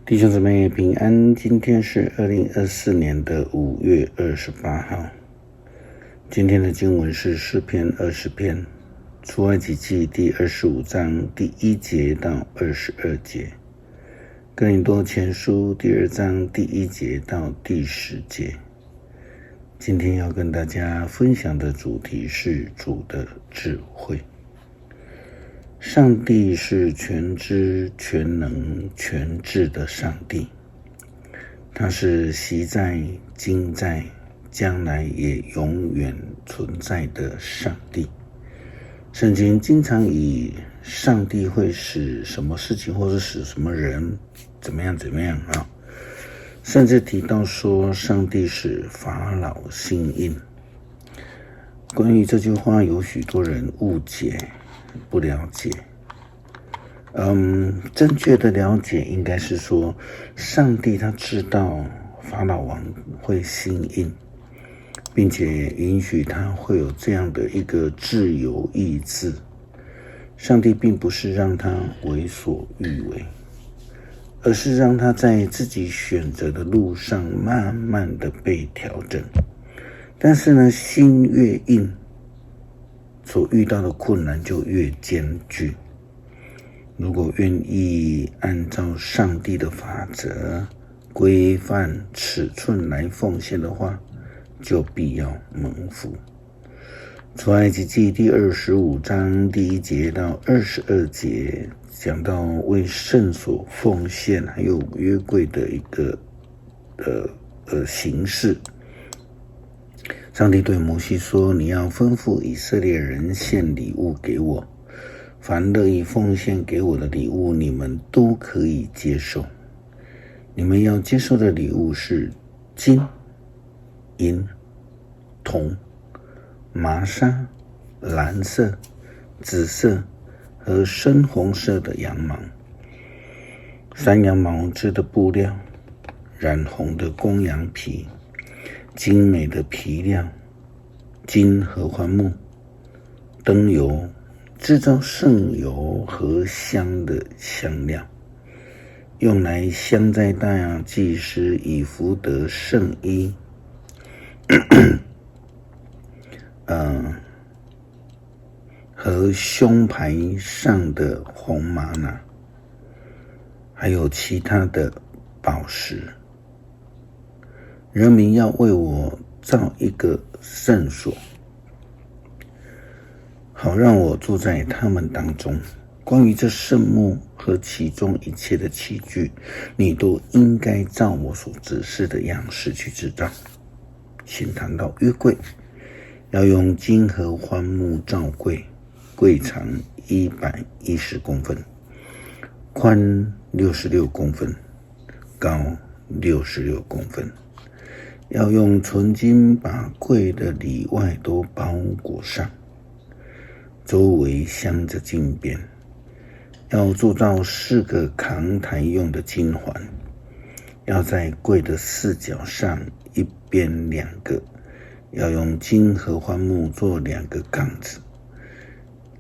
弟兄姊妹平安，今天是2024年的5月28号。今天的经文是诗篇20篇，出埃及记第25章第1节到22节，哥林多前书第2章第1节到第10节。今天要跟大家分享的主题是主的智慧。上帝是全知、全能、全智的上帝，他是昔在、今在、将来也永远存在的上帝。圣经经常以上帝会使什么事情或是使什么人怎么样甚至提到说上帝使法老心硬。关于这句话有许多人误解不了解。正确的了解应该是说，上帝他知道法老王会心硬，并且允许他会有这样的一个自由意志。上帝并不是让他为所欲为，而是让他在自己选择的路上慢慢的被调整。但是呢，心越硬，所遇到的困难就越艰巨。如果愿意按照上帝的法则、规范、尺寸来奉献的话，就必要蒙福。出埃及记第25章第1节到22节讲到为圣所奉献还有约柜的一个形式。上帝对摩西说，你要吩咐以色列人献礼物给我，凡乐意奉献给我的礼物，你们都可以接受。你们要接受的礼物是金、银、铜、麻纱、蓝色、紫色和深红色的羊毛，山羊毛织的布料，染红的公羊皮，精美的皮料，金合欢木，灯油，制造圣油和香的香料，用来镶在大祭司以弗得圣衣，和胸牌上的红玛瑙，还有其他的宝石。人民要为我造一个圣所，好让我住在他们当中。关于这圣幕和其中一切的器具，你都应该照我所指示的样式去制造。先谈到约柜，要用金合欢木造柜，柜长110公分，宽66公分，高66公分。要用纯金把柜的里外都包裹上，周围镶着金边。要铸造4个扛抬用的金环，要在柜的4角上一边2个，要用金合欢木做2个杠子，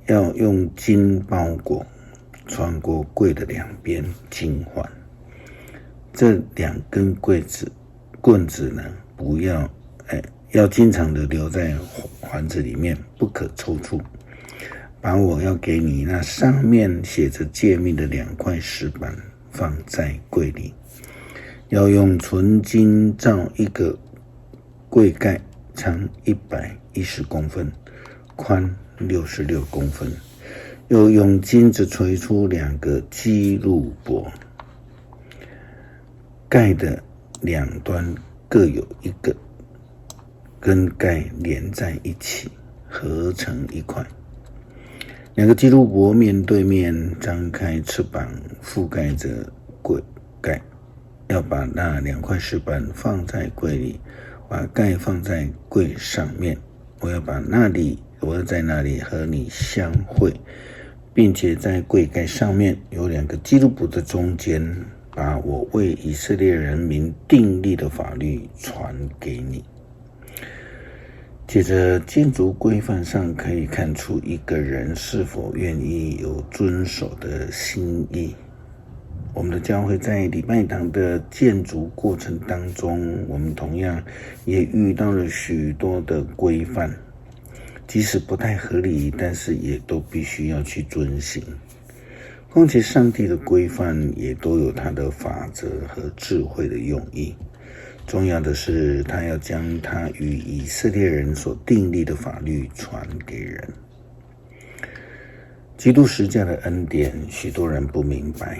要用金包裹，穿过柜的2边金环。这2根棍子呢，要经常的留在环子里面，不可抽出。把我要给你那上面写着诫命的2块石板放在柜里。要用纯金造一个柜盖，长110公分，宽66公分。又用金子锤出2个基路伯，盖的2端各有1个，跟盖连在一起，合成一块。2个基路伯面对面张开翅膀，覆盖着柜盖。要把那2块石板放在柜里，把盖放在柜上面。我要在那里和你相会，并且在柜盖上面有2个基路伯的中间，把我为以色列人民订立的法律传给你。接着建筑规范上可以看出一个人是否愿意有遵守的心意。我们的教会在礼拜堂的建筑过程当中，我们同样也遇到了许多的规范，即使不太合理，但是也都必须要去遵行。况且上帝的规范也都有他的法则和智慧的用意。重要的是，他要将他与以色列人所订立的法律传给人。基督十架的恩典，许多人不明白。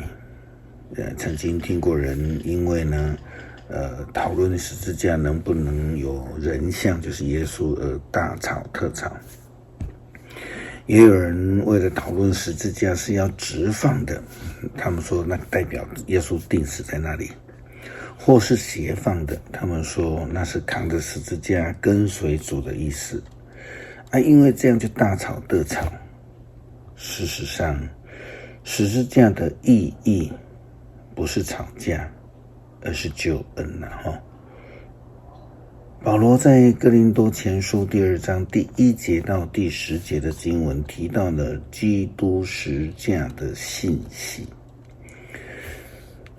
曾经听过人因为呢，讨论十字架能不能有人像，就是耶稣而大吵特吵。也有人为了讨论十字架是要直放的，他们说那代表耶稣钉死在那里，或是斜放的，他们说那是扛着十字架跟随主的意思。因为这样就大吵特吵。事实上，十字架的意义不是吵架，而是救恩保罗在哥林多前书第2章第1节到第10节的经文提到了基督十架的信息。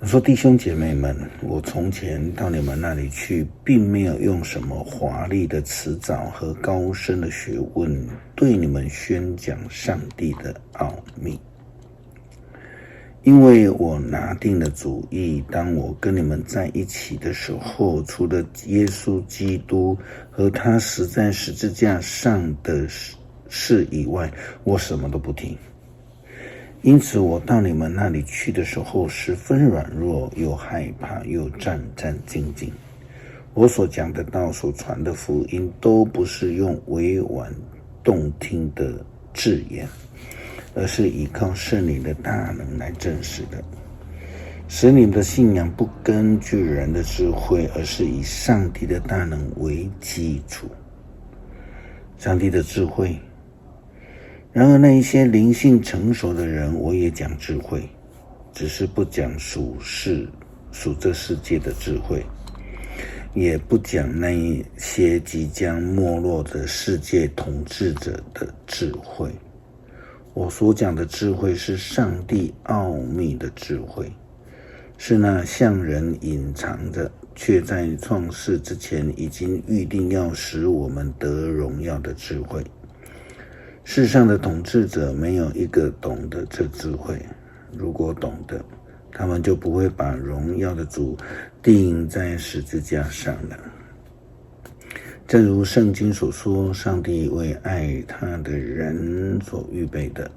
说弟兄姐妹们，我从前到你们那里去，并没有用什么华丽的辞藻和高深的学问对你们宣讲上帝的奥秘。因为我拿定了主意，当我跟你们在一起的时候，除了耶稣基督和他死在十字架上的事以外，我什么都不听。因此我到你们那里去的时候，十分软弱，又害怕，又战战兢兢。我所讲的道，所传的福音，都不是用委婉动听的字眼，而是依靠圣灵的大能来证实的，使你们的信仰不根据人的智慧，而是以上帝的大能为基础。上帝的智慧。然而那一些灵性成熟的人，我也讲智慧，只是不讲属这世界的智慧，也不讲那一些即将没落的世界统治者的智慧。我所讲的智慧是上帝奥秘的智慧，是那向人隐藏着，却在创世之前已经预定要使我们得荣耀的智慧。世上的统治者没有一个懂得这智慧，如果懂得，他们就不会把荣耀的主钉在十字架上了。正如圣经所说，上帝为爱他的人所预备的，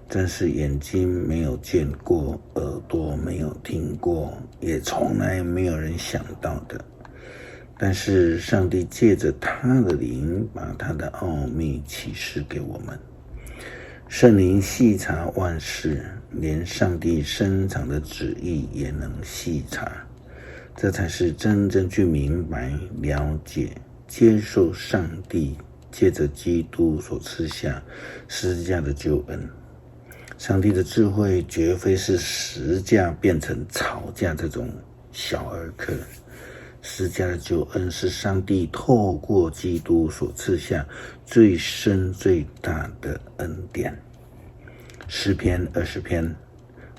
正是眼睛没有见过，耳朵没有听过，也从来没有人想到的。但是上帝借着他的灵，把他的奥秘启示给我们。圣灵细察万事，连上帝深藏的旨意也能细察，这才是真正去明白、了解、接受上帝借着基督所赐下十字架的救恩。上帝的智慧绝非是十架变成吵架这种小儿科，十架的救恩是上帝透过基督所赐下最深最大的恩典。诗篇20篇，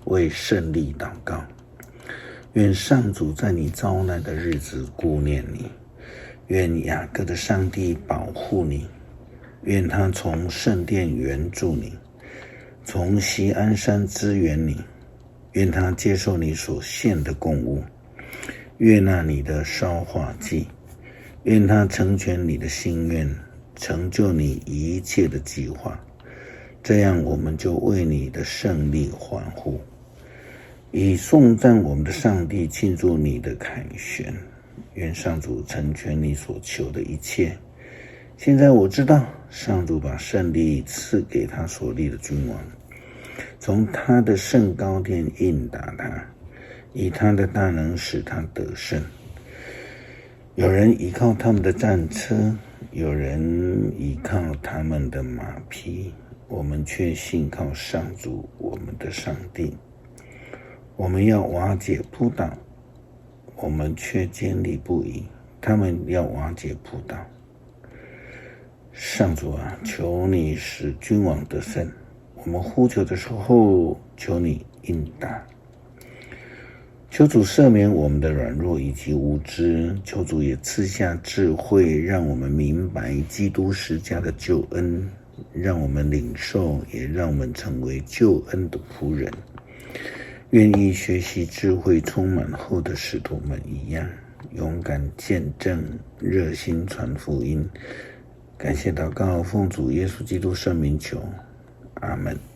为胜利祷告。愿上主在你遭难的日子顾念你，愿雅各的上帝保护你，愿他从圣殿援助你，从锡安山支援你，愿他接受你所献的供物，悦纳你的烧化祭，愿他成全你的心愿，成就你一切的计划。这样我们就为你的胜利欢呼，以颂赞我们的上帝，庆祝你的凯旋。愿上主成全你所求的一切。现在我知道，上主把胜利赐给他所立的君王，从他的圣高殿应答他，以他的大能使他得胜。有人依靠他们的战车，有人依靠他们的马匹，我们却信靠上主我们的上帝。我们要瓦解扑倒，我们却坚立不移，他们要瓦解扑倒。上主啊，求你使君王得胜，我们呼求的时候，求你应答。求主赦免我们的软弱以及无知，求主也赐下智慧，让我们明白基督十架的救恩，让我们领受，也让我们成为救恩的仆人，愿意学习智慧充满后的使徒们一样，勇敢见证，热心传福音。感谢祷告，奉主耶稣基督圣名求，阿们。